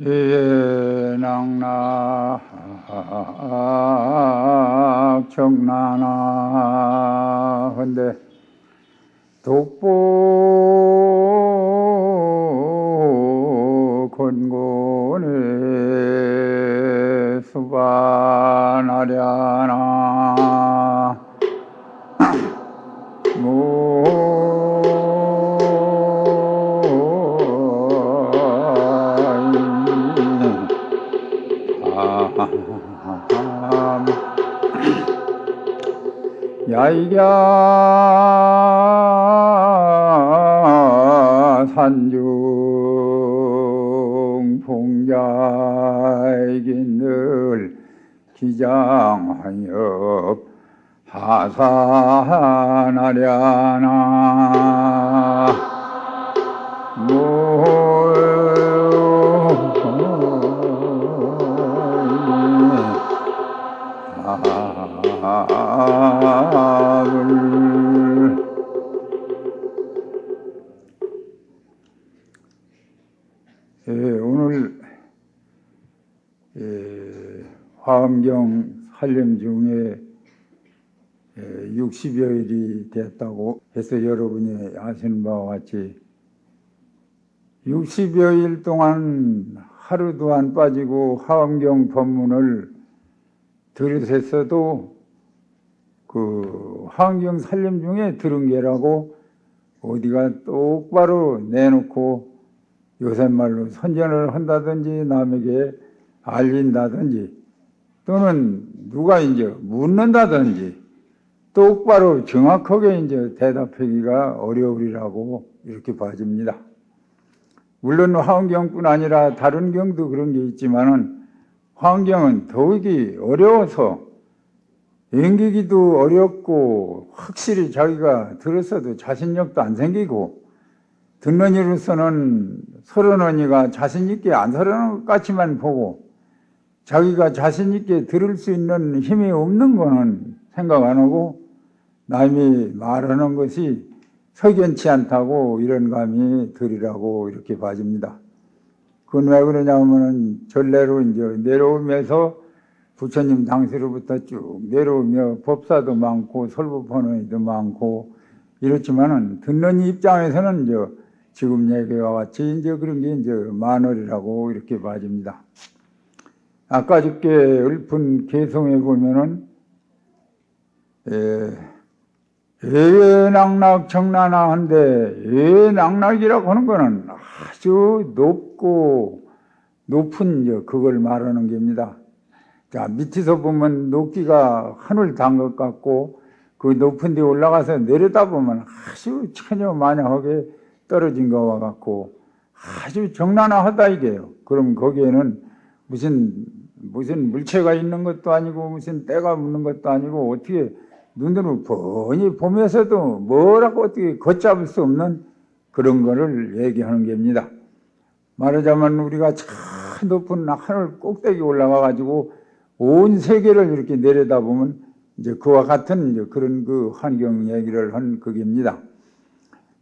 예낙낙 청나나 헌데 독보 건곤에 수반하려나 야이야 산중 봉자이긴 늘 기장하여 하산하려나 오늘 화엄경 살림 중에 60여일이 됐다고 해서 여러분이 아시는 바와 같이 60여일 동안 하루도 안 빠지고 화엄경 법문을 들으셨어도 그 화엄경 살림 중에 들은 게라고 어디가 똑바로 내놓고 요새 말로 선전을 한다든지 남에게 알린다든지 또는 누가 이제 묻는다든지 똑바로 정확하게 이제 대답하기가 어려우리라고 이렇게 봐집니다. 물론 화엄경뿐 아니라 다른 경도 그런 게 있지만은 화엄경은 더욱이 어려워서 연기기도 어렵고 확실히 자기가 들었어도 자신력도 안 생기고 듣는 이로서는 서른언니가 자신있게 안 서러는 것 같이만 보고 자기가 자신있게 들을 수 있는 힘이 없는 거는 생각 안 하고 남이 말하는 것이 석연치 않다고 이런 감이 들이라고 이렇게 봐집니다. 그건 왜 그러냐면은 전례로 이제 내려오면서 부처님 당시로부터 쭉 내려오며 법사도 많고 설법하는 도 많고 이렇지만은 듣는 입장에서는 이제 지금 얘기와 같이 이제 그런 게 이제 만월이라고 이렇게 봐집니다. 아까 저께 읊은 개성에 보면은 예낙낙 청나나한데 예낙낙이라고 하는 거는 아주 높고 높은 이제 그걸 말하는 겁니다. 자, 밑에서 보면 높이가 하늘 단 것 같고 그 높은 데 올라가서 내려다보면 아주 천여만야하게 떨어진 것과 같고 아주 정난하다 이게요. 그럼 거기에는 무슨 물체가 있는 것도 아니고 무슨 때가 묻는 것도 아니고 어떻게 눈으로 뻔히 보면서도 뭐라고 어떻게 걷잡을 수 없는 그런 거를 얘기하는 겁니다. 말하자면 우리가 저 높은 하늘 꼭대기 올라가 가지고 온 세계를 이렇게 내려다보면 이제 그와 같은 이제 그런 그 환경 얘기를 한 그겁니다.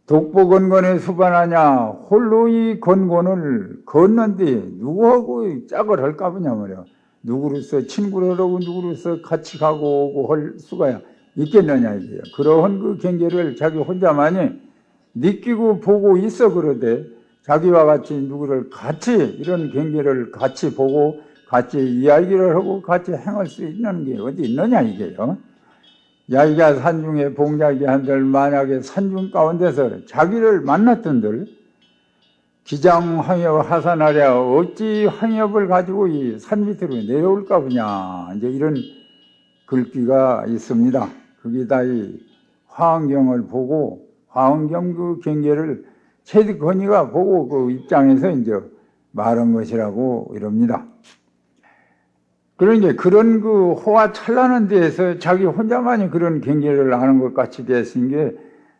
독보 건곤에 수반하냐 홀로 이 건곤을 걷는데 누구하고 짝을 할까 보냐 말이야. 누구로서 친구를 하고 누구로서 같이 가고 오고 할 수가 있겠느냐 이게요. 그러한 그 경계를 자기 혼자만이 느끼고 보고 있어 그러되 자기와 같이 누구를 같이 이런 경계를 같이 보고 같이 이야기를 하고 같이 행할 수 있는 게 어디 있느냐 이게요. 야이가 산중에 봉자기 한들 만약에 산중 가운데서 자기를 만났던들 기장황협 하산하랴 어찌 황협을 가지고 이 산 밑으로 내려올까 보냐 이제 이런 글귀가 있습니다. 그게 다 이 화엄경을 보고 화엄경 그 경계를 최득헌이가 보고 그 입장에서 이제 말한 것이라고 이럽니다. 그러니까 그런 그 호화 찬란한 데에서 자기 혼자만이 그런 경계를 아는 것 같이 됐은 게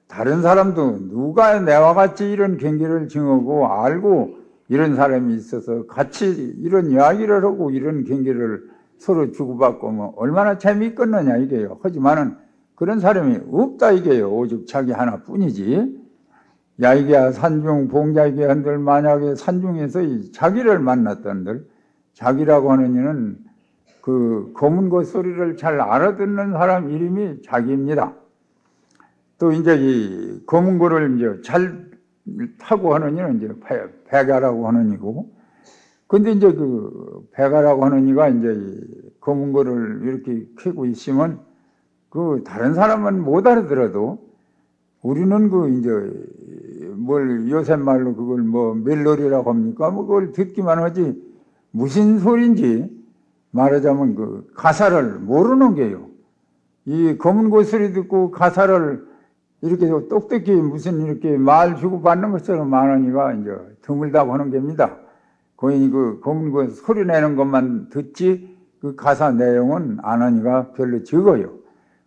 다른 사람도 누가 내와 같이 이런 경계를 증하고 알고 이런 사람이 있어서 같이 이런 이야기를 하고 이런 경계를 서로 주고받고 뭐 얼마나 재미있겠느냐 이게요. 하지만은 그런 사람이 없다 이게요. 오직 자기 하나뿐이지. 야이게야 산중 봉자이게 한들 만약에 산중에서 이 자기를 만났던들 자기라고 하는 이는 그 검은고 소리를 잘 알아듣는 사람 이름이 자기입니다. 또 이제 이 검은고를 이제 잘 타고 하는 이는 이제 백아라고 하는 이고, 근데 이제 그 백아라고 하는 이가 이제 이 검은고를 이렇게 켜고 있으면 그 다른 사람은 못 알아들어도 우리는 그 이제 뭘 요새 말로 그걸 뭐 멜로디라고 합니까? 뭐 그걸 듣기만 하지 무슨 소리인지 말하자면 그 가사를 모르는 게요. 이 검은고 소리 듣고 가사를 이렇게 똑똑히 무슨 이렇게 말 주고받는 것처럼 말하니까 이제 드물다고 하는 겁니다. 거의 그 검은고 소리 내는 것만 듣지 그 가사 내용은 안 하니까 별로 적어요.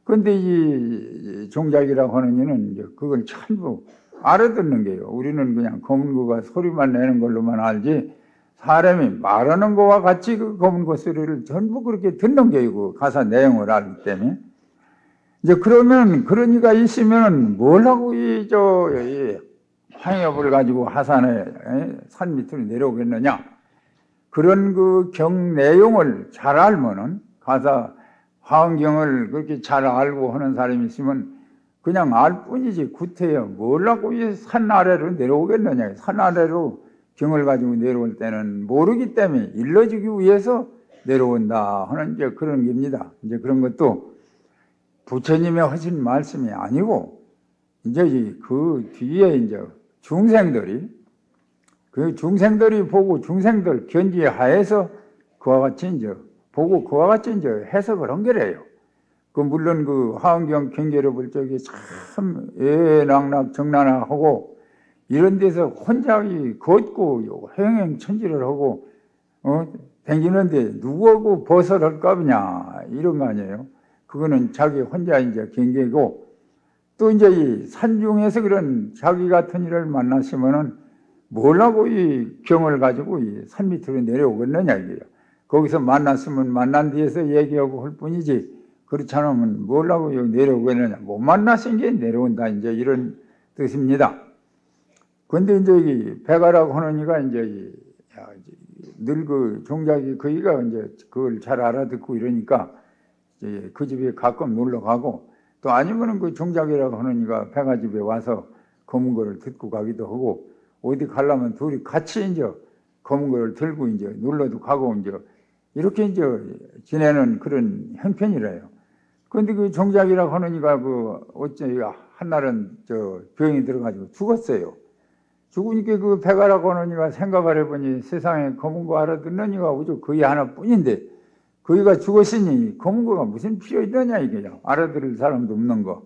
근데 이 종작이라고 하는 이는 이제 그걸 전부 알아듣는 게요. 우리는 그냥 검은고가 소리만 내는 걸로만 알지 사람이 말하는 거와 같이 그 검은고 소리를 전부 그렇게 듣는 게요. 그 가사 내용을 알기 때문에. 이제 그러면 그런 이가 있으면 뭘 하고 이 황엽을 가지고 하산에 산 밑으로 내려오겠느냐? 그런 그 경 내용을 잘 알면은 가사 화엄경을 그렇게 잘 알고 하는 사람이 있으면 그냥 알 뿐이지 구태여 뭘 하고 이 산 아래로 내려오겠느냐? 산 아래로 경을 가지고 내려올 때는 모르기 때문에 일러주기 위해서 내려온다 하는 이제 그런 겁니다. 이제 그런 것도 부처님의 하신 말씀이 아니고 이제 그 뒤에 이제 중생들이 보고 중생들 견지하에서 그와 같이 이제 보고 그와 같이 이제 해석을 한 거래요. 그 물론 그 화엄경 경계를 볼 적에 참 애낙낙 정난하고 이런 데서 혼자 걷고 행행천지를 하고 다니는데 누구하고 벗어날까 보냐 이런 거 아니에요. 그거는 자기 혼자 이제 경계고 또 이제 이 산중에서 그런 자기 같은 일을 만나시면은 뭘 하고 이 경을 가지고 이 산 밑으로 내려오겠느냐 이게요. 거기서 만났으면 만난 뒤에서 얘기하고 할 뿐이지 그렇지 않으면 뭘 하고 여기 내려오겠느냐. 못 만나신 게 내려온다 이제 이런 뜻입니다. 근데 이제 이 백아라고 하는 이가 이제 늘 그 종작이 그이가 이제 그걸 잘 알아듣고 이러니까 이제 그 집에 가끔 놀러 가고 또 아니면은 그 종작이라고 하는 이가 백아 집에 와서 검은 거를 듣고 가기도 하고 어디 가려면 둘이 같이 이제 검은 거를 들고 이제 놀러도 가고 이제 이렇게 이제 지내는 그런 형편이래요. 근데 그 종작이라고 하는 이가 그 어째 한날은 병이 들어가지고 죽었어요. 죽으니까 그 백아라고 하는 이가 생각을 해보니 세상에 검은 거 알아듣는 이가 오죽 그이 하나뿐인데 그이가 죽었으니 검은 거가 무슨 필요 있느냐 이게요. 알아들을 사람도 없는 거.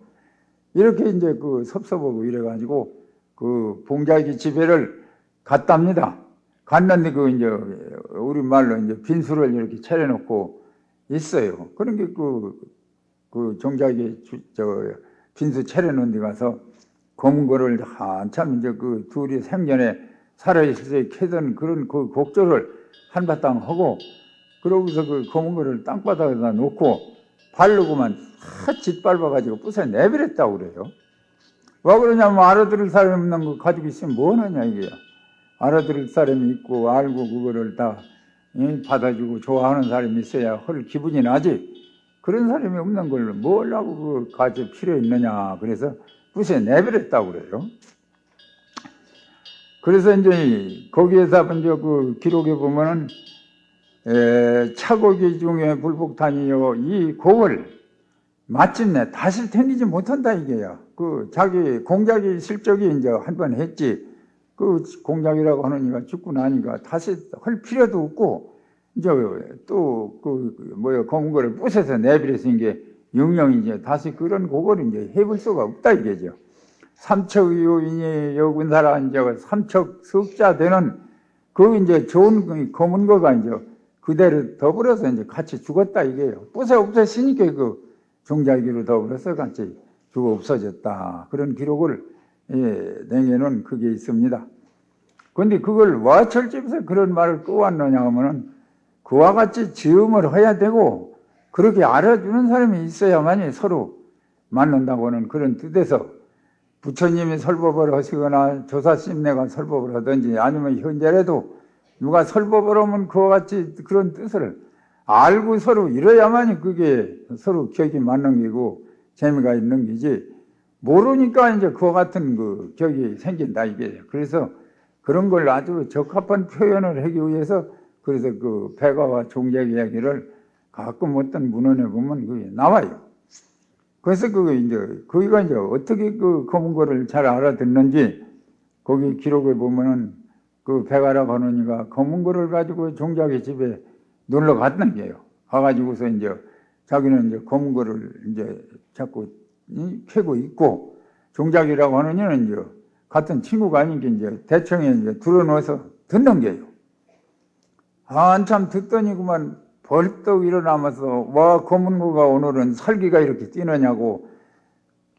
이렇게 이제 그 섭섭하고 이래가지고 그 봉자기 집에를 갔답니다. 갔는데 그 이제 우리 말로 이제 빈수를 이렇게 차려놓고 있어요. 그런 게 그 종자기 빈수 차려놓은 데 가서 검은 거를 한참 이제 그 둘이 생전에 살아있을 때 캐던 그런 그 곡조를 한바탕 하고 그러고서 그 검은 거를 땅바닥에다 놓고 바르고만 다 짓밟아가지고 부숴 내버렸다고 그래요. 왜 그러냐면 알아들을 사람이 없는 거 가지고 있으면 뭐 하느냐 이게요. 알아들을 사람이 있고 알고 그거를 다 받아주고 좋아하는 사람이 있어야 헐 기분이 나지. 그런 사람이 없는 걸 뭘 하고 그 가질 필요 있느냐. 그래서 부숴 내버렸다고 그래요. 그래서 이제 거기에서 이제 그 기록에 보면은 차고기 중에 불복탄이요 이 곡을 마침내 다시 탱기지 못한다 이게야. 그 자기 공작이 실적이 이제 한 번 했지. 그 공작이라고 하는 이가 죽고 나니까 다시 할 필요도 없고 이제 또 검은 거를 부숴서 내버렸으니 게 영영 이제 다시 그런 곡을 이제 해볼 수가 없다 이게죠. 삼척의요인이 여군사라 이제 삼척 석자 되는 그 이제 좋은 검은 거가 이제 그대로 더불어서 이제 같이 죽었다 이게요. 부숴 없었으니까 그 종자기로 더불어서 같이 죽어 없어졌다. 그런 기록을 내게는 그게 있습니다. 그런데 그걸 와철집에서 그런 말을 꺼왔느냐 하면은 그와 같이 지음을 해야 되고 그렇게 알아주는 사람이 있어야만이 서로 맞는다고 하는 그런 뜻에서 부처님이 설법을 하시거나 조사심내가 설법을 하든지 아니면 현재라도 누가 설법을 하면 그와 같이 그런 뜻을 알고 서로 이래야만이 그게 서로 격이 맞는 게고 재미가 있는 게지, 모르니까 이제 그와 같은 그 격이 생긴다 이게. 그래서 그런 걸 아주 적합한 표현을 하기 위해서 그래서 그 백화와 종작 이야기를 가끔 어떤 문헌에 보면 그게 나와요. 그래서 거기가 이제 어떻게 그 검은고를 잘 알아듣는지 거기 기록에 보면은 그 백화라고 하는 이가 검은고를 가지고 종작의 집에 놀러 갔던 게요. 가가지고서 이제 자기는 이제 검은고를 이제 자꾸 캐고 있고, 종작이라고 하는 이는 이제 같은 친구가 아닌 게 이제 대청에 이제 들어놓아서 듣는 게요. 한참 듣더니 그만 벌떡 일어나면서 와, 검은고가 오늘은 살기가 이렇게 뛰느냐고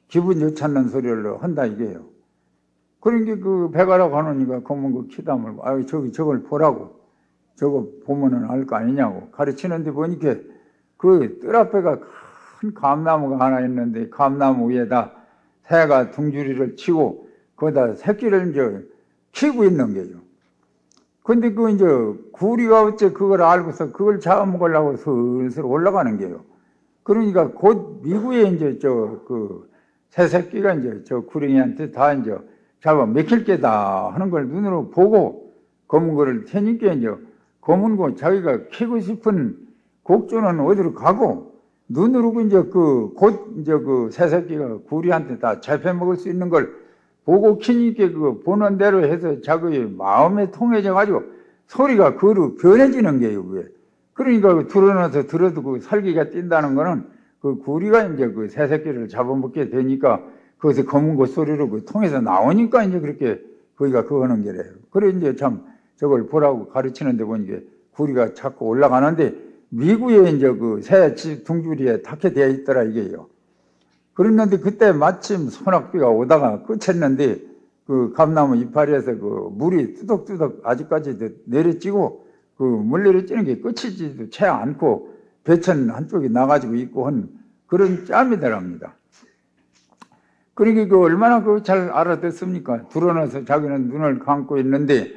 기분 좋지 않는 소리를 한다 이게요. 그러니까 그 백화라고 하는 이가 검은고 키담을 아유 저걸 보라고, 저거 보면은 알 거 아니냐고 가르치는데 보니까 그 뜰 앞에가 큰 감나무가 하나 있는데 감나무 위에다 새가 둥주리를 치고 거기다 새끼를 이제 키고 있는 게요. 근데 그 이제 구리가 어째 그걸 알고서 그걸 잡아먹으려고 슬슬 올라가는 게요. 그러니까 곧 미국에 이제 그 새새끼가 이제 저 구렁이한테 다 이제 잡아 먹힐 게다 하는 걸 눈으로 보고 검은 거를 캐니까 이제 검은 거 자기가 키고 싶은 곡조는 어디로 가고 눈으로 이제 곧 이제 그 새새끼가 구리한테 다 잡혀 먹을 수 있는 걸 보고 키니까 그 보는 대로 해서 자기의 마음에 통해져 가지고 소리가 그로 변해지는 게요, 그게. 그러니까 들어놔서 들어도 그 살기가 뛴다는 거는 그 구리가 이제 그 새새끼를 잡아먹게 되니까 거기서 검은 것 소리로 그 통해서 나오니까 이제 그렇게 거기가 그거 하는 게래요. 그래 이제 참 저걸 보라고 가르치는데 보니까 구리가 자꾸 올라가는데 미국에 이제 그 새 둥주리에 닿게 되어 있더라 이게요. 그랬는데 그때 마침 소낙비가 오다가 끝쳤는데 그 감나무 이파리에서 그 물이 뚜덕뚜덕 아직까지 내려찌고 그 물 내려찌는 게 끝이지도 채 않고 배천 한쪽이 나가지고 있고 한 그런 짬이더랍니다. 그러니까 그 얼마나 그 잘 알아듣습니까? 드러나서 자기는 눈을 감고 있는데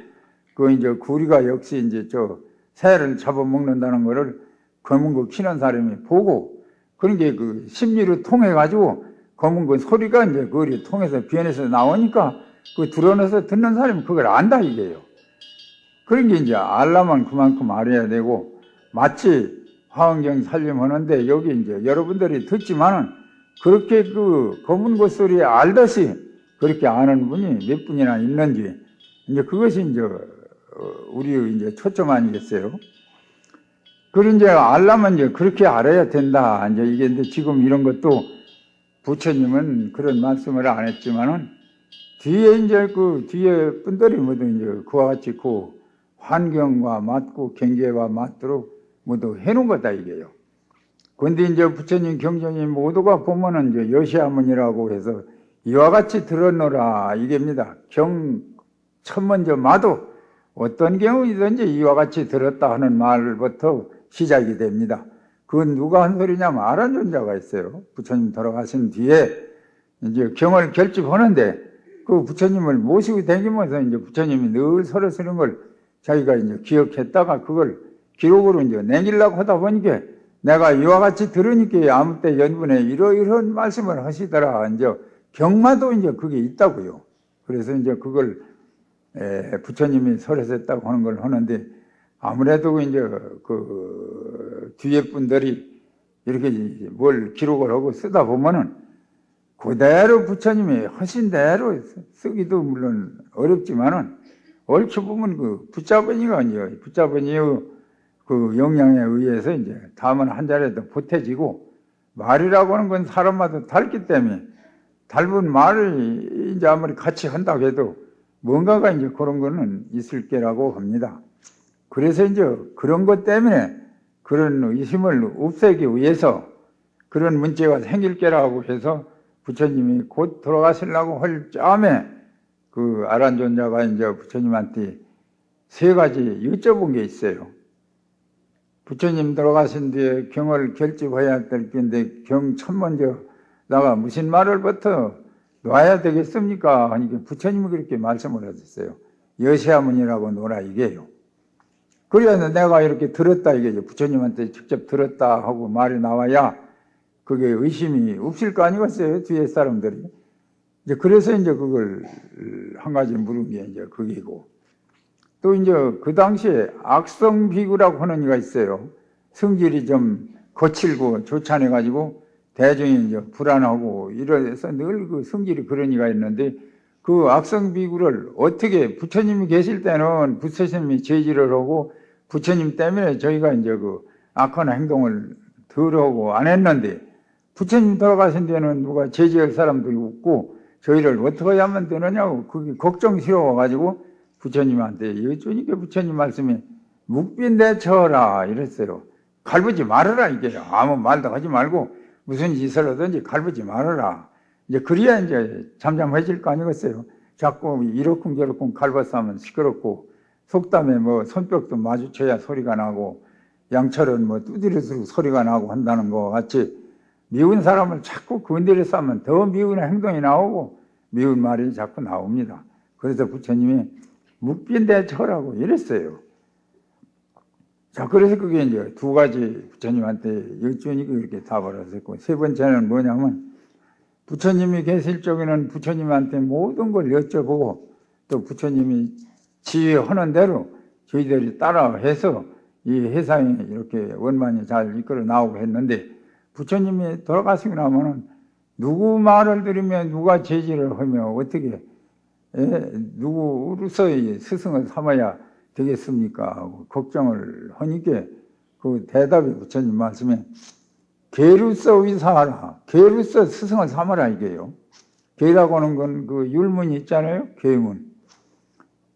그 이제 구리가 역시 이제 저 새를 잡아먹는다는 거를 검은 거 키는 사람이 보고 그러니까 그 심리를 통해 가지고 검은 거 소리가 이제 그걸 통해서 변해서 나오니까 그 드러나서 듣는 사람이 그걸 안다 이게요. 그러니까 이제 알라면 그만큼 알아야 되고 마치 화엄경 살림하는데 여기 이제 여러분들이 듣지만은 그렇게 그 검은 것 소리 알듯이 그렇게 아는 분이 몇 분이나 있는지 이제 그것이 이제 우리의 이제 초점 아니겠어요? 그런 이제 알려면 이제 그렇게 알아야 된다. 이제 이게 근데 지금 이런 것도 부처님은 그런 말씀을 안 했지만은 뒤에 이제 그 뒤에 분들이 모두 이제 그와 같이 그 환경과 맞고 경계와 맞도록 모두 해놓은 거다 이게요. 근데 이제 부처님 경전이 모두가 보면은 이제 여시아문이라고 해서 이와 같이 들었노라 이게입니다. 첫 먼저 마도 어떤 경우이든지 이와 같이 들었다 하는 말부터 시작이 됩니다. 그건 누가 한 소리냐면 아란존자가 있어요. 부처님 돌아가신 뒤에 이제 경을 결집하는데 그 부처님을 모시고 다니면서 이제 부처님이 늘 설하시는 걸 자기가 이제 기억했다가 그걸 기록으로 이제 남기려고 하다 보니까 내가 이와 같이 들으니까 아무 때 연분에 이러이러한 말씀을 하시더라. 이제 경마도 이제 그게 있다고요. 그래서 이제 그걸 부처님이 설했다고 하는 걸 하는데 아무래도 이제 그 뒤에 분들이 이렇게 뭘 기록을 하고 쓰다 보면은 그대로 부처님이 하신 대로 쓰기도 물론 어렵지만은 옳게 보면 그 붙잡은 이가 이제 붙잡은 이의 그 영향에 의해서 이제 다음은 한 자리에도 보태지고 말이라고 하는 건 사람마다 다르기 때문에 닮은 말을 이제 아무리 같이 한다고 해도 뭔가가 이제 그런 거는 있을 게라고 합니다. 그래서 이제 그런 것 때문에 그런 의심을 없애기 위해서 그런 문제가 생길 게라고 해서 부처님이 곧 돌아가시려고 할 짬에 그 아란존자가 이제 부처님한테 세 가지 여쭤본 게 있어요. 부처님 돌아가신 뒤에 경을 결집해야 될 텐데 경 첫 먼저 나가 무슨 말을부터 놔야 되겠습니까? 하니까 부처님이 그렇게 말씀을 하셨어요. 여시아문이라고 놓으라 이게요. 그래서 내가 이렇게 들었다 이게죠. 부처님한테 직접 들었다 하고 말이 나와야 그게 의심이 없을 거 아니겠어요? 뒤에 사람들이. 이제 그래서 이제 그걸 한 가지 물은 게 이제 그게고. 또 이제 그 당시에 악성비구라고 하는 이가 있어요. 성질이 좀 거칠고 조찬해가지고 대중이 이제 불안하고 이래서 늘 그 성질이 그런 이가 있는데 그 악성비구를 어떻게 부처님이 계실 때는 부처님이 제지를 하고 부처님 때문에 저희가 이제 그 악한 행동을 덜 하고 안 했는데 부처님 돌아가신 데는 누가 제지할 사람도 없고 저희를 어떻게 하면 되느냐고 그게 걱정스러워가지고 부처님한테 여쭈니까 부처님 말씀이 묵빈대처라 이랬어요. 갈부지 말아라 이게 아무 말도 하지 말고 무슨 짓을 하든지 갈부지 말아라. 이제 그래야 이제 잠잠해질 거 아니겠어요. 자꾸 이러쿵저러쿵 갈벗으면 시끄럽고 속담에 뭐 손뼉도 마주쳐야 소리가 나고 양철은 뭐 두드릴수록 소리가 나고 한다는 거 같이 미운 사람을 자꾸 건드려서 하면 더 미운 행동이 나오고 미운 말이 자꾸 나옵니다. 그래서 부처님이 묵빈대처라고 이랬어요. 자, 그래서 그게 이제 두 가지 부처님한테 여쭈니까 이렇게 답을 하셨고, 세 번째는 뭐냐면, 부처님이 계실 적에는 부처님한테 모든 걸 여쭤보고, 또 부처님이 지휘하는 대로 저희들이 따라해서 이 회상이 이렇게 원만히 잘 이끌어 나오고 했는데, 부처님이 돌아가시고 나면은 누구 말을 들으면 누가 제지를 하며 어떻게, 누구로서의 스승을 삼아야 되겠습니까? 하고 걱정을 하니까 그 대답이 부처님 말씀에 계루서 위사하라. 계루서 스승을 삼아라 이게요. 계라고 하는 건 그 율문이 있잖아요. 계문.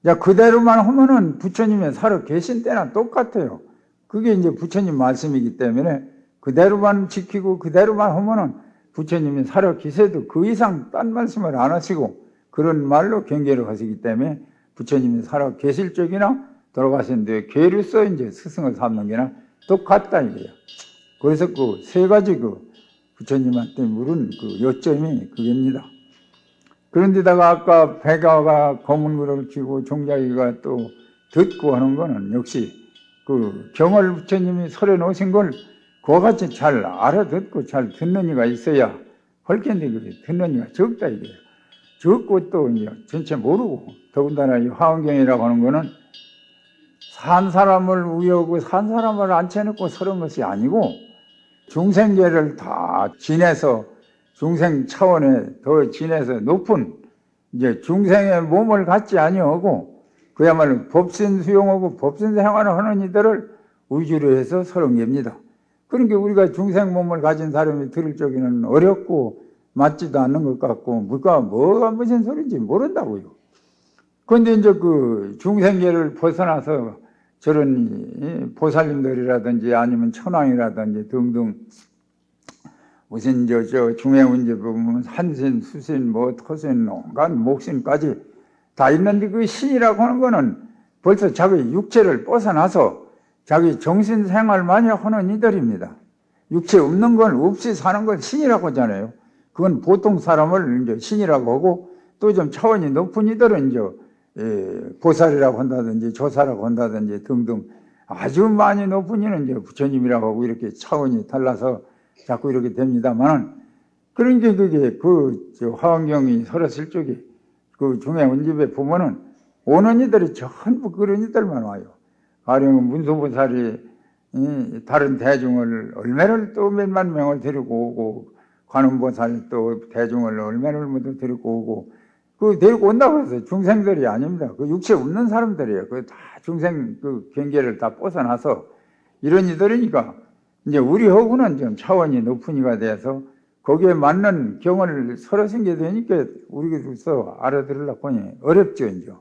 야, 그대로만 하면은 부처님이 살아 계신 때나 똑같아요. 그게 이제 부처님 말씀이기 때문에 그대로만 지키고 그대로만 하면은 부처님이 살아 계셔도 그 이상 딴 말씀을 안 하시고 그런 말로 경계를 하시기 때문에 부처님이 살아 계실 적이나 돌아가셨는데 계류서 이제 스승을 삼는 게나 똑같다 이거예요. 그래서 그 세 가지 그 부처님한테 물은 그 요점이 그겁니다. 그런데다가 아까 백아가 검은구를 쥐고 종자기가 또 듣고 하는 거는 역시 그 경을 부처님이 설해 놓으신 걸 그와 같이 잘 알아듣고 잘 듣는 이가 있어야 할 텐데 그게 듣는 이가 적다 이거예요. 적고 또 이제 전체 모르고 더군다나 이 화엄경이라고 하는 거는 산 사람을 우여고 산 사람을 앉혀놓고 서는 것이 아니고 중생계를 다 지내서 중생 차원에 더 지내서 높은 이제 중생의 몸을 갖지 아니하고 그야말로 법신 수용하고 법신 생활을 하는 이들을 위주로 해서 서는 겁니다. 그러니까 우리가 중생 몸을 가진 사람이 들을 적에는 어렵고 맞지도 않는 것 같고 뭐가 무슨 소리인지 모른다고요. 그런데 이제 그 중생계를 벗어나서 저런 보살님들이라든지 아니면 천왕이라든지 등등 무슨 저 중해 문제 보면 한신, 수신, 뭐 토신, 온갖 목신까지 다 있는데 그 신이라고 하는 거는 벌써 자기 육체를 벗어나서 자기 정신 생활만이 하는 이들입니다. 육체 없는 건 없이 사는 건 신이라고 하잖아요. 그건 보통 사람을 이제 신이라고 하고 또 좀 차원이 높은 이들은 이제 보살이라고 한다든지 조사라고 한다든지 등등 아주 많이 높은 이는 이제 부처님이라고 하고 이렇게 차원이 달라서 자꾸 이렇게 됩니다만 그러니까 그게 화엄경이 설었을 적에 그 중에 원집에 보면은 오는 이들이 전부 그런 이들만 와요. 가령 문수보살이 다른 대중을 얼마를 또 몇만 명을 데리고 오고 관음보살 또 대중을 얼마를 모두 데리고 오고 그 데리고 온다고 해서 중생들이 아닙니다. 그 육체 없는 사람들이에요. 그 다 중생 그 경계를 다 벗어나서 이런 이들이니까 이제 우리하고는 좀 차원이 높은 이가 돼서 거기에 맞는 경을 서로 생겨야 되니까 우리로서 알아들으려고 보니 어렵죠, 이제.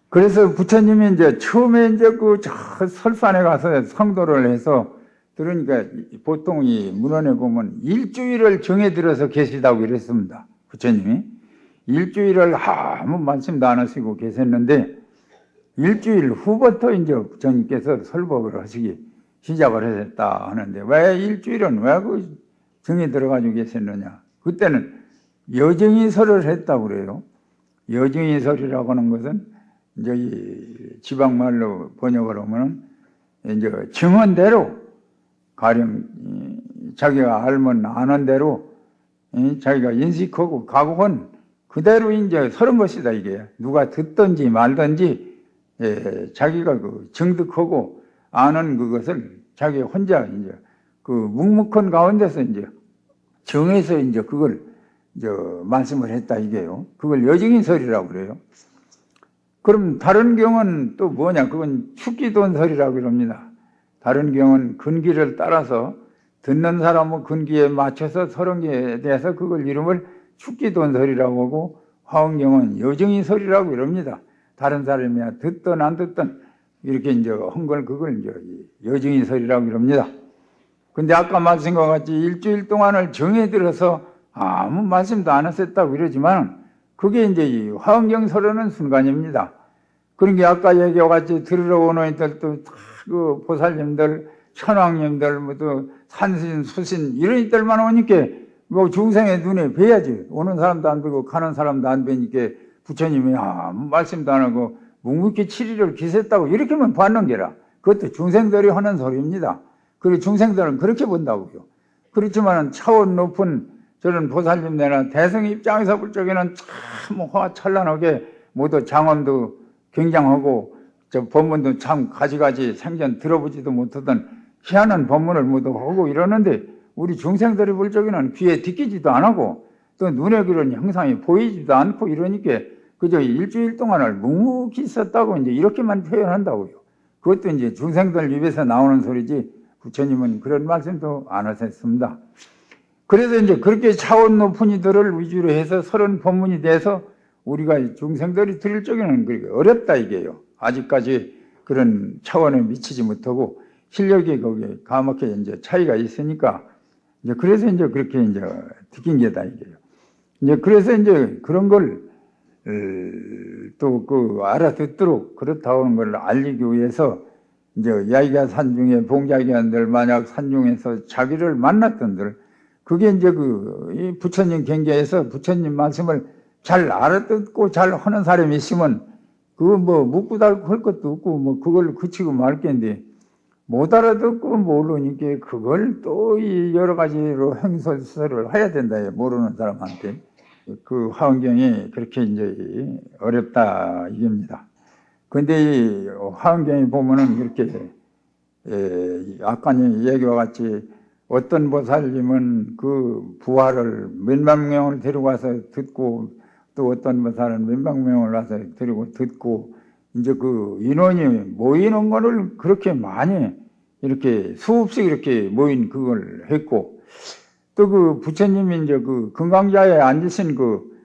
그래서 부처님이 이제 처음에 이제 그 설산에 가서 성도를 해서 들으니까 보통 이 문헌에 보면 일주일을 정해 들어서 계시다고 이랬습니다. 부처님이. 일주일을 아무 말씀도 안 하시고 계셨는데 일주일 후부터 이제 부처님께서 설법을 하시기 시작을 하셨다 하는데 왜 일주일은 왜 그 정에 들어가지고 계셨느냐. 그때는 여정이설을 했다고 그래요. 여정이설이라고 하는 것은 이제 이 지방말로 번역을 하면은 이제 증언대로 가령 자기가 알면 아는 대로 자기가 인식하고 각오한 그대로 이제 서른 것이다 이게. 누가 듣든지 말든지 자기가 그 증득하고 아는 그것을 자기 혼자 이제 그 묵묵한 가운데서 이제 정해서 이제 그걸 말씀을 했다 이게요. 그걸 여정인설이라고 그래요. 그럼 다른 경우는 또 뭐냐? 그건 축기돈설이라고 그럽니다. 다른 경우는 근기를 따라서 듣는 사람은 근기에 맞춰서 서른기에 대해서 그걸 이름을 축기돈설이라고 하고, 화엄경은 여정인설이라고 이럽니다. 다른 사람이 듣든 안 듣든 이렇게 이제 한 걸 그걸 이제 여정인설이라고 이럽니다. 근데 아까 말씀과 같이 일주일 동안을 정해 들어서 아무 말씀도 안 하셨다고 이러지만 그게 이제 이 화엄경설하는 순간입니다. 그러니까 아까 얘기와 같이 들으러 오는 이들도 그 보살님들, 천왕님들, 뭐 산신, 수신 이런 이들만 오니까 뭐 중생의 눈에 뵈야지. 오는 사람도 안 뵈고 가는 사람도 안 뵈니까 부처님이 아무 말씀도 안 하고 묵묵히 7일을 기셨다고 이렇게만 받는 게라. 그것도 중생들이 하는 소리입니다. 그리고 중생들은 그렇게 본다고요. 그렇지만 차원 높은 저런 보살님네나 대성 입장에서 볼 적에는 참 화찬란하게 모두 장엄도 굉장하고 저 법문도 참 가지가지 생전 들어보지도 못하던 희한한 법문을 모두 하고 이러는데 우리 중생들이 볼 적에는 귀에 듣기지도 안 하고 또 눈에 그런 형상이 보이지도 않고 이러니까 그저 일주일 동안을 묵묵히 있었다고 이제 이렇게만 표현한다고요. 그것도 이제 중생들 입에서 나오는 소리지 부처님은 그런 말씀도 안 하셨습니다. 그래서 이제 그렇게 차원 높은 이들을 위주로 해서 서른 법문이 돼서 우리가 중생들이 들을 적에는 그렇게 어렵다 이게요. 아직까지 그런 차원에 미치지 못하고 실력이 거기에 까맣게 이제 차이가 있으니까 이제 그래서 이제 그렇게 이제 듣긴 게다 이게요. 이제 그래서 이제 그런 걸 또 그 알아듣도록 그렇다고 하는 걸 알리기 위해서 이제 야기가 산중에 봉자기한들 만약 산중에서 자기를 만났던들 그게 이제 이 부처님 경계에서 부처님 말씀을 잘 알아듣고 잘 하는 사람이 있으면 그거 뭐 묻고 닳고 할 것도 없고 뭐 그걸 그치고 말 텐데 못 알아듣고 모르니까 그걸 또 이 여러 가지로 행설설을 해야 된다 모르는 사람한테. 그 화엄경이 그렇게 이제 어렵다 이겁니다. 근데 이 화엄경에 보면은 그렇게 아까 얘기와 같이 어떤 보살님은 그 부활을 몇만 명을 데리고 와서 듣고 또 어떤 보살은 몇만 명을 와서 데리고 듣고 이제 그 인원이 모이는 거를 그렇게 많이 이렇게 수없이 이렇게 모인 그걸 했고 또 그 부처님이 이제 그 금강자에 앉으신 그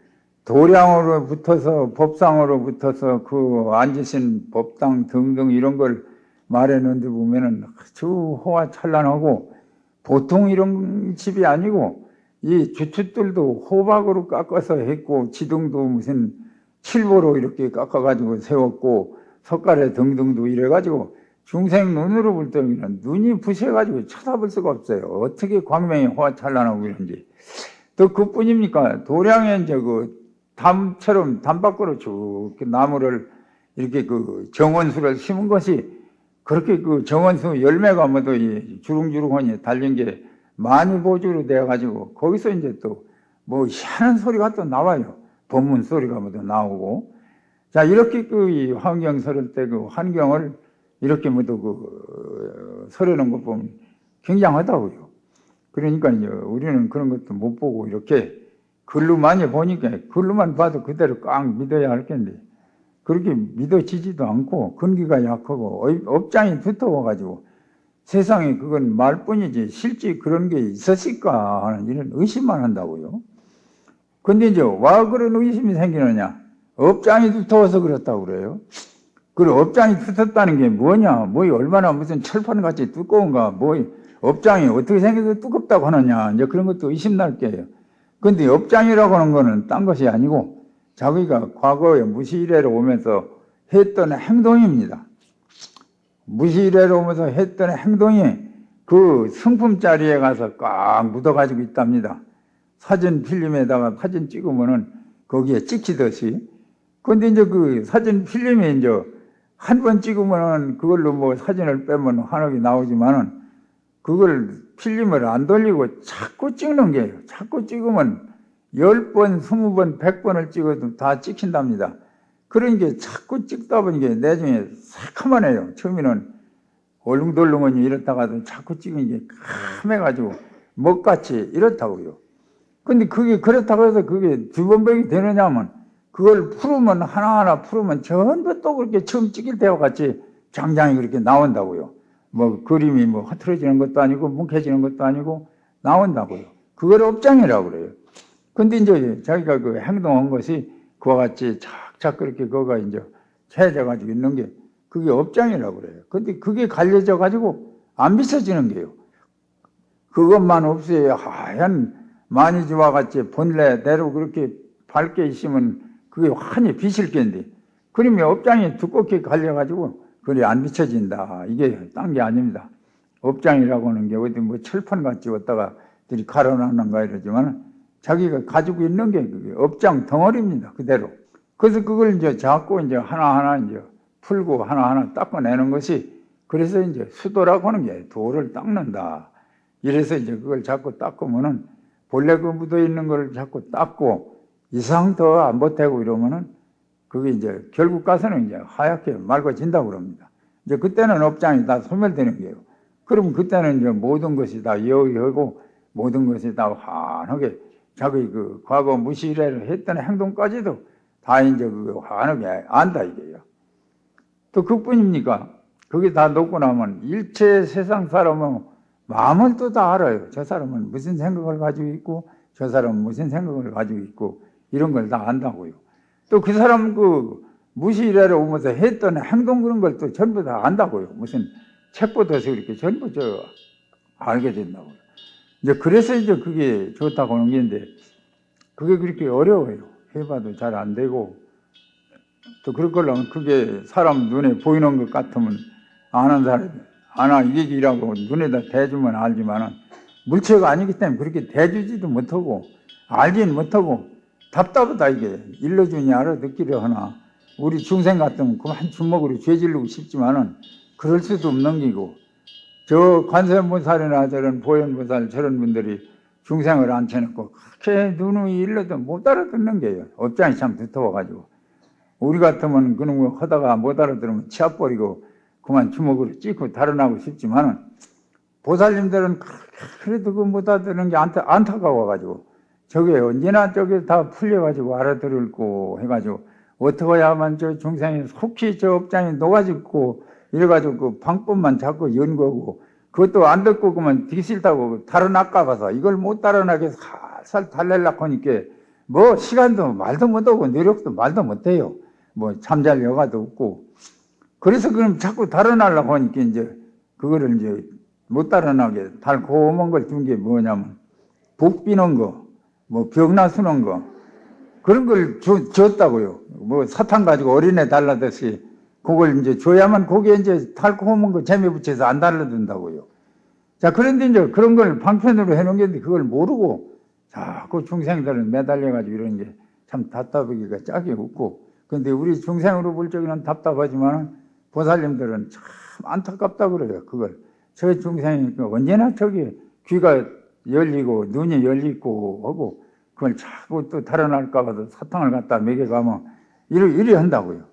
도량으로 붙어서 법상으로 붙어서 그 앉으신 법당 등등 이런 걸 말했는데 보면은 아주 호화찬란하고 보통 이런 집이 아니고 이 주춧들도 호박으로 깎아서 했고 지등도 무슨 칠보로 이렇게 깎아가지고 세웠고 석가래 등등도 이래가지고 중생 눈으로 볼 때는 눈이 부셔가지고 쳐다볼 수가 없어요. 어떻게 광명이 호화찬란하고 이런지. 또 그뿐입니까? 도량에 이제 그 담처럼 담 밖으로 쭉 나무를 이렇게 그 정원수를 심은 것이 그렇게 그 정원수 열매가 뭐도 주렁주렁하니 달린 게 많이 보조로 되어가지고 거기서 이제 또 뭐 희한한 소리가 또 나와요. 법문 소리가 뭐도 나오고. 자, 이렇게 이 화엄경 설을 때 그 환경을 이렇게 뭐도 설하는 것 보면 굉장하다고요. 그러니까 이제 우리는 그런 것도 못 보고 이렇게 글로 많이 보니까 글로만 봐도 그대로 꽉 믿어야 할 텐데 그렇게 믿어지지도 않고 근기가 약하고 업장이 두터워가지고 세상에 그건 말뿐이지 실제 그런 게 있었을까 하는 이런 의심만 한다고요. 근데 이제 와 그런 의심이 생기느냐? 업장이 두터워서 그렇다고 그래요. 그 업장이 두텁다는 게 뭐냐? 뭐 얼마나 무슨 철판같이 두꺼운가? 뭐 업장이 어떻게 생겨서 두껍다고 하느냐? 이제 그런 것도 의심날 게요. 근데 업장이라고 하는 거는 딴 것이 아니고 자기가 과거에 무시일해로 오면서 했던 행동입니다. 무시일해로 오면서 했던 행동이 그 성품 자리에 가서 꽉 묻어가지고 있답니다. 사진 필름에다가 사진 찍으면은 거기에 찍히듯이. 근데 이제 그 사진 필름에 이제 한 번 찍으면은 그걸로 뭐 사진을 빼면 환하게 나오지만은 그걸 필름을 안 돌리고 자꾸 찍는 게예요. 자꾸 찍으면 10번, 20번, 100번을 찍어도 다 찍힌답니다. 그런 게 자꾸 찍다 보니까 나중에 새카만해요. 처음에는 얼렁덜렁하니 이렇다가도 자꾸 찍은 게 까매가지고 먹같이 이렇다고요. 근데 그게 그렇다고 해서 그게 주번백이 되느냐면 그걸 풀으면 하나하나 풀으면 전부 또 그렇게 처음 찍을 때와 같이 장장이 그렇게 나온다고요. 뭐 그림이 뭐 흐트러지는 것도 아니고 뭉개지는 것도 아니고 나온다고요. 그걸 업장이라고 그래요. 근데 이제 자기가 그 행동한 것이 그와 같이 착착 그렇게 그거가 이제 채져 가지고 있는 게 그게 업장이라고 그래요. 근데 그게 갈려져 가지고 안 비춰지는 게요. 그것만 없어야 하얀 마니주와 같이 본래대로 그렇게 밝게 있으면 그게 환히 비칠 텐데 그러면 업장이 두껍게 갈려 가지고 그게 안 비춰진다. 이게 딴 게 아닙니다. 업장이라고 하는 게 어디 뭐 철판 같이 왔다가 들이 갈아놨는가 이러지만 자기가 가지고 있는 게 그게 업장 덩어리입니다. 그대로. 그래서 그걸 이제 자꾸 이제 하나하나 이제 풀고 하나하나 닦아내는 것이 그래서 이제 수도라고 하는 게 돌을 닦는다. 이래서 이제 그걸 자꾸 닦으면은 본래 그 묻어 있는 걸 자꾸 닦고 이상 더 안 보태고 이러면은 그게 이제 결국 가서는 이제 하얗게 맑아진다고 그럽니다. 이제 그때는 업장이 다 소멸되는 거예요. 그럼 그때는 이제 모든 것이 다 여의하고 모든 것이 다 환하게 자기 그 과거 무시를 했던 행동까지도 다 이제 그 환하게 안다 이게요. 또 그뿐입니까? 그게 다 놓고 나면 일체 세상 사람은 마음을 또 다 알아요. 저 사람은 무슨 생각을 가지고 있고 저 사람은 무슨 생각을 가지고 있고 이런 걸 다 안다고요. 또 그 사람 그 무시이래로 오면서 했던 행동 그런 걸 또 전부 다 안다고요. 무슨 책보다서 이렇게 전부 알게 된다고요. 이제 그래서 이제 그게 좋다고 하는 게 있는데 그게 그렇게 어려워요. 해봐도 잘 안 되고 또 그럴 거라면 그게 사람 눈에 보이는 것 같으면 아는 사람이 아나 이게 이라고 눈에다 대주면 알지만은 물체가 아니기 때문에 그렇게 대주지도 못하고 알지는 못하고 답답하다 이게 일러주니 알아듣기를 하나 우리 중생 같으면 그만 주먹으로 죄질르고 싶지만은 그럴 수도 없는 기고 저 관세음보살이나 저런 보현보살 저런 분들이 중생을 앉혀놓고 그렇게 누누이 일러도 못 알아듣는 게요. 업장이 참 두터워가지고 우리 같으면 그런 거 하다가 못 알아들으면 치아버리고 그만 주먹으로 찍고 달아나고 싶지만은 보살님들은 그래도 그 못 알아듣는 게 안타까워가지고 저게 언제나 저게 다 풀려가지고 알아들을고 해가지고 어떻게 해야만 저 중생이 속히 저 업장이 녹아지고 이래가지고 그 방법만 자꾸 연구하고 그것도 안 듣고 그만 되기 싫다고 달아날까 봐서 이걸 못 달아나게 살살 달래려고 하니까 뭐 시간도 말도 못하고 노력도 말도 못해요. 뭐 잠잘 여가도 없고 그래서 그럼 자꾸 달아나려고 하니까 이제 그거를 이제 못 달아나게 달콤한 걸 준 게 뭐냐면 복 비는 거, 뭐 병나 수는 거 그런 걸 줬다고요. 뭐 사탕 가지고 어린애 달라듯이 그걸 이제 줘야만 거기에 이제 달콤한 거 재미 붙여서 안 달라든다고요. 자, 그런데 이제 그런 걸 방편으로 해놓은 게 그걸 모르고 자꾸 중생들은 매달려가지고 이런 게 참 답답하기가 짝이 없고 근데 우리 중생으로 볼 적에는 답답하지만 보살님들은 참 안타깝다 그래요. 그걸. 저 중생이 언제나 저기 귀가 열리고 눈이 열리고 하고 그걸 자꾸 또 달아날까 봐도 사탕을 갖다 먹여가면 이리 한다고요.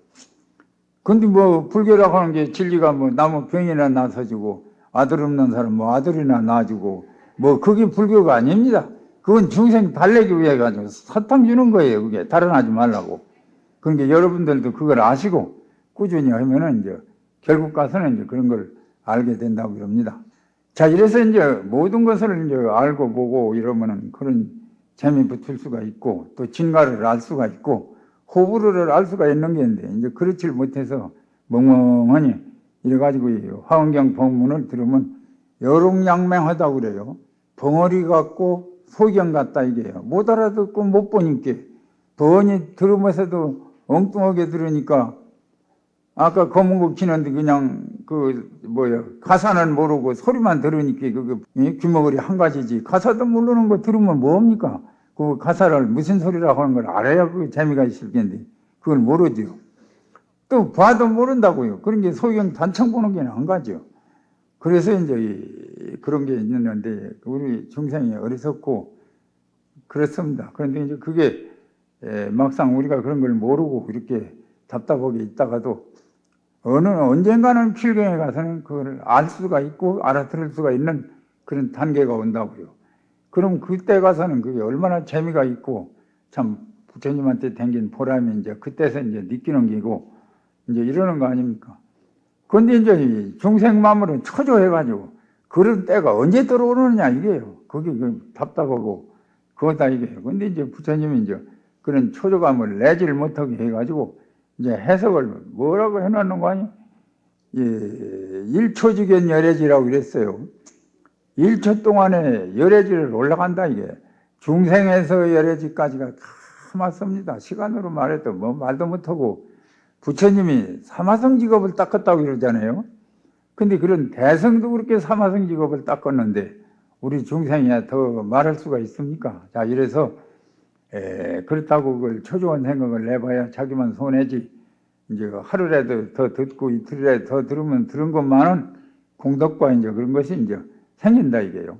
근데 뭐 불교라고 하는 게 진리가 뭐 나무 병이나 나서주고 아들 없는 사람 뭐 아들이나 낳아주고 뭐 그게 불교가 아닙니다. 그건 중생 달래기 위해 가지고 사탕 주는 거예요. 그게 달아나지 말라고. 그러니까 여러분들도 그걸 아시고 꾸준히 하면은 이제 결국 가서는 이제 그런 걸 알게 된다고 그럽니다. 자, 이래서 이제 모든 것을 이제 알고 보고 이러면은 그런 재미 붙을 수가 있고 또 진가를 알 수가 있고 호불호를 알 수가 있는 게 있는데 이제 그렇지 못해서 멍멍하니 이래가지고 이 화엄경 법문을 들으면 여롱양맹하다고 그래요. 벙어리 같고 소경 같다 이게요. 못 알아듣고 못 보니까 번이 들으면서도 엉뚱하게 들으니까 아까 검은국 치는데 그냥 가사는 모르고 소리만 들으니까 그게 귀머거리 한 가지지 가사도 모르는 거 들으면 뭐합니까? 그 가사를 무슨 소리라고 하는 걸 알아야 그 재미가 있을 텐데 그걸 모르죠. 또 봐도 모른다고요. 그런 게 소경 단청 보는 게 안 가죠. 그래서 이제 그런 게 있는데 우리 중생이 어리석고 그렇습니다. 그런데 이제 그게 막상 우리가 그런 걸 모르고 이렇게 답답하게 있다가도 언젠가는 필경에 가서는 그걸 알 수가 있고 알아들을 수가 있는 그런 단계가 온다고요. 그럼 그때 가서는 그게 얼마나 재미가 있고 참 부처님한테 댕긴 보람이 이제 그때서 이제 느끼는 게고 이제 이러는 거 아닙니까? 근데 이제 중생 마음으로 초조해가지고 그런 때가 언제 들어오느냐 이게요. 그게 답답하고 그거다 이게요. 근데 이제 부처님이 이제 그런 초조감을 내지를 못하게 해가지고 이제 해석을 뭐라고 해놨는 거 아니에요? 예, 1초지견 열애지라고 그랬어요. 1초 동안에 열애지를 올라간다 이게. 중생에서 열애지까지가 다 맞습니다. 시간으로 말해도 뭐 말도 못하고 부처님이 사마성 직업을 닦았다고 그러잖아요. 근데 그런 대성도 그렇게 사마성 직업을 닦았는데 우리 중생이야 더 말할 수가 있습니까? 자, 이래서 그렇다고 그걸 초조한 생각을 내봐야 자기만 손해지. 이제 하루라도 더 듣고 이틀이라도 더 들으면 들은 것만은 공덕과 이제 그런 것이 이제 생긴다 이게요.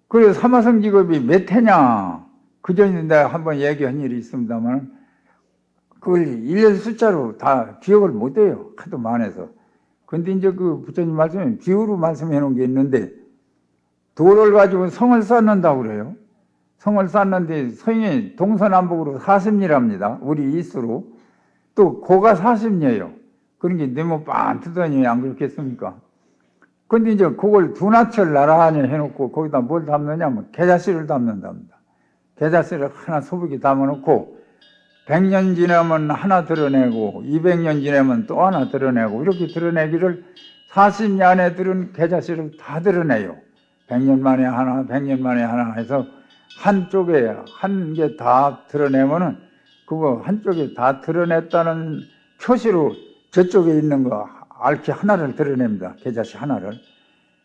그래서 사마성 직업이 몇 해냐? 그전에 내가 한번 얘기한 일이 있습니다만 그걸 일년 숫자로 다 기억을 못 해요. 하도 많아서. 근데 이제 그 부처님 말씀에 비유로 말씀해 놓은 게 있는데 돌을 가지고 성을 쌓는다고 그래요. 성을 쌓는데 성이 동서남북으로 40리랍니다. 우리 이수로. 또 고가 40리예요. 그런 게 너무 빤트더니 안 그렇겠습니까? 근데 이제 그걸 두나철 나란히 해놓고 거기다 뭘 담느냐면 계자씨를 담는답니다. 계자씨를 하나 소복이 담아놓고 100년 지나면 하나 드러내고 200년 지나면 또 하나 드러내고 이렇게 드러내기를 40년 안에 들은 계자씨를 다 드러내요. 100년 만에 하나, 100년 만에 하나 해서 한쪽에 한 개 다 드러내면은 그거 한쪽에 다 드러냈다는 표시로 저쪽에 있는 거 알키 하나를 드러냅니다. 계자씨 하나를.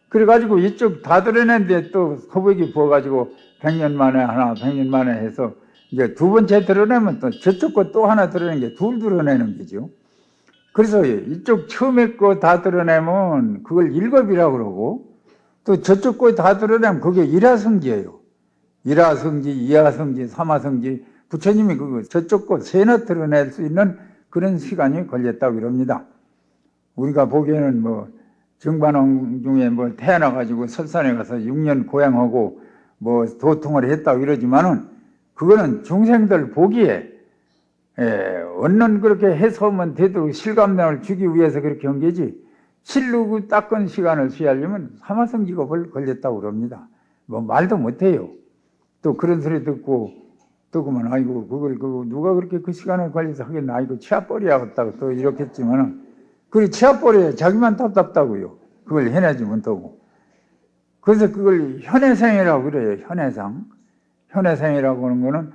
그래가지고 이쪽 다 드러냈는데 또 소복이 부어가지고 100년 만에 하나, 100년 만에 해서 이제 두 번째 드러내면 또 저쪽 거 또 하나 드러내는 게 둘 드러내는 거죠. 그래서 이쪽 처음에 거 다 드러내면 그걸 일겁이라고 그러고 또 저쪽 거 다 드러내면 그게 일하성지예요. 일하성지, 이하성지, 삼하성지 부처님이 그거 저쪽 거 세나 드러낼 수 있는 그런 시간이 걸렸다고 그럽니다. 우리가 보기에는 뭐 정반왕 중에 뭐 태어나가지고 설산에 가서 6년 고행하고 뭐 도통을 했다고 이러지만은 그거는 중생들 보기에 얻는 그렇게 해서만 되도록 실감량을 주기 위해서 그렇게 한 게지 실루고 닦은 시간을 취하려면 사마성 직업을 걸렸다고 그럽니다. 뭐 말도 못해요. 또 그런 소리 듣고 또 그만 아이고 그걸 누가 그렇게 그 시간을 걸려서 하겠나 아이고 치아버리야겠다고 또 이렇겠지만은 그 치아버리에 자기만 답답다고요. 그걸 해내지 못하고. 그래서 그걸 현해생이라고 그래요. 현해상. 현해생이라고 하는 거는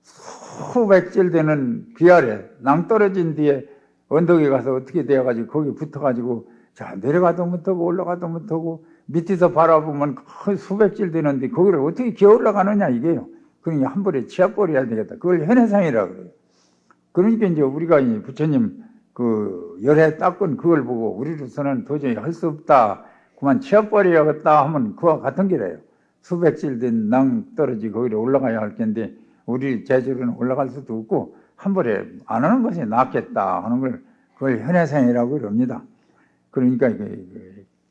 수백질 되는 비 아래 낭떠러진 뒤에 언덕에 가서 어떻게 되어가지고 거기 붙어가지고 자 내려가도 못하고 올라가도 못하고 밑에서 바라보면 수백질 되는데 거기를 어떻게 기어 올라가느냐 이게요. 그러니까 한 번에 치아버려야 되겠다. 그걸 현해상이라고 그래요. 그러니까 이제 우리가 부처님 그 열애 닦은 그걸 보고 우리로서는 도저히 할 수 없다. 그만 치아버려야겠다 하면 그와 같은 길이에요. 수백질 된 낭 떨어지 거기로 올라가야 할 텐데 우리 제주로는 올라갈 수도 없고 한 번에 안 하는 것이 낫겠다 하는 걸 그걸 현해생이라고 그럽니다. 그러니까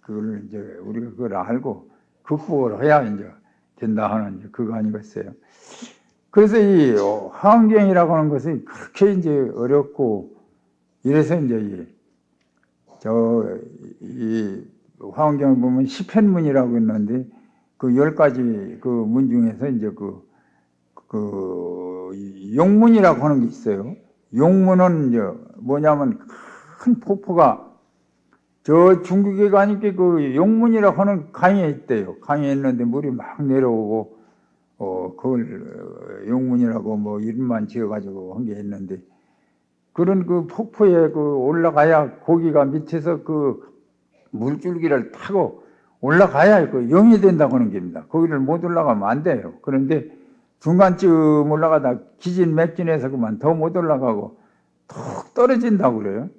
그걸 이제 우리가 그걸 알고 극복을 해야 이제 된다 하는 이제 그거 아니겠어요. 그래서 이 화엄경이라고 하는 것이 그렇게 이제 어렵고 이래서 이제 이 화엄경을 보면 시편문이라고 있는데 그 10가지 그 문 중에서 이제 그 용문이라고 하는 게 있어요. 용문은 이제 뭐냐면 큰 폭포가 저 중국에 가니까 그 용문이라고 하는 강에 있대요. 강에 있는데 물이 막 내려오고 그걸 용문이라고 뭐 이름만 지어가지고 한 게 있는데 그런 그 폭포에 그 올라가야 고기가 밑에서 그 물줄기를 타고 올라가야 그 영이 된다고 하는 겁니다. 거기를 못 올라가면 안 돼요. 그런데 중간쯤 올라가다 기진맥진해서 그만 더 못 올라가고 툭 떨어진다고 그래요.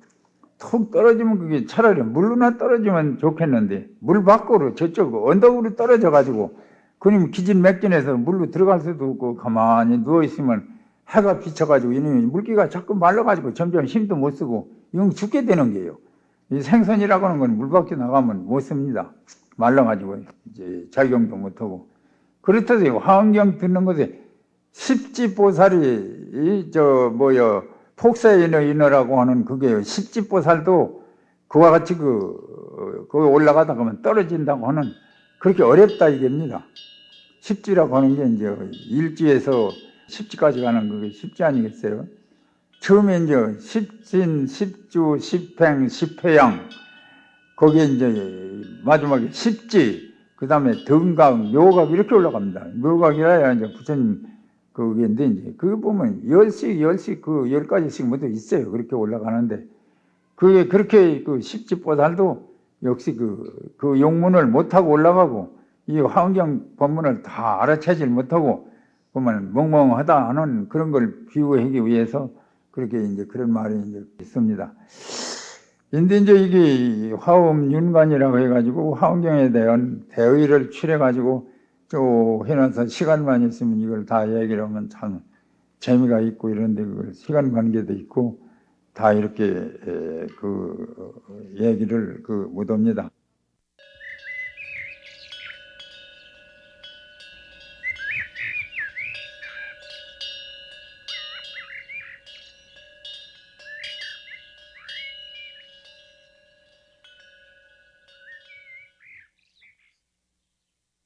툭 떨어지면 그게 차라리 물로나 떨어지면 좋겠는데 물 밖으로 저쪽 언덕으로 떨어져 가지고 그러면 기진맥진해서 물로 들어갈 수도 없고 가만히 누워 있으면 해가 비쳐가지고 이놈이 물기가 자꾸 말라가지고 점점 힘도 못 쓰고 이건 죽게 되는 거예요. 이 생선이라고 하는 건 물 밖에 나가면 못 씁니다. 말라가지고 이제 작용도 못하고. 그렇다고 화엄경 듣는 것에 십지보살이 폭사인어라고 하는 그게요. 십지보살도 그와 같이 거기 올라가다 보면 떨어진다고 하는 그렇게 어렵다 이겁니다. 십지라고 하는 게 이제 일지에서 십지까지 가는 그게 십지 아니겠어요? 처음에 이제 십진, 십주, 십행, 십회양 거기에 이제 마지막에 십지, 그 다음에 등각, 묘각 이렇게 올라갑니다. 묘각이라야 이제 부처님 그게인데 이제 그거 보면 열씩 그 10가지씩 모두 있어요. 그렇게 올라가는데 그게 그렇게 그 십지보살도 역시 그 용문을 못하고 올라가고 이 화엄경 법문을 다 알아채질 못하고 보면 멍멍하다 하는 그런 걸 비유하기 위해서 그렇게 이제 그런 말이 이제 있습니다. 근데 이제 이게 화엄윤관이라고 해가지고 화엄경에 대한 대의를 추려가지고 쭉 해놔서 시간만 있으면 이걸 다 얘기를 하면 참 재미가 있고 이런데 그걸 시간 관계도 있고 다 이렇게 그 얘기를 못합니다.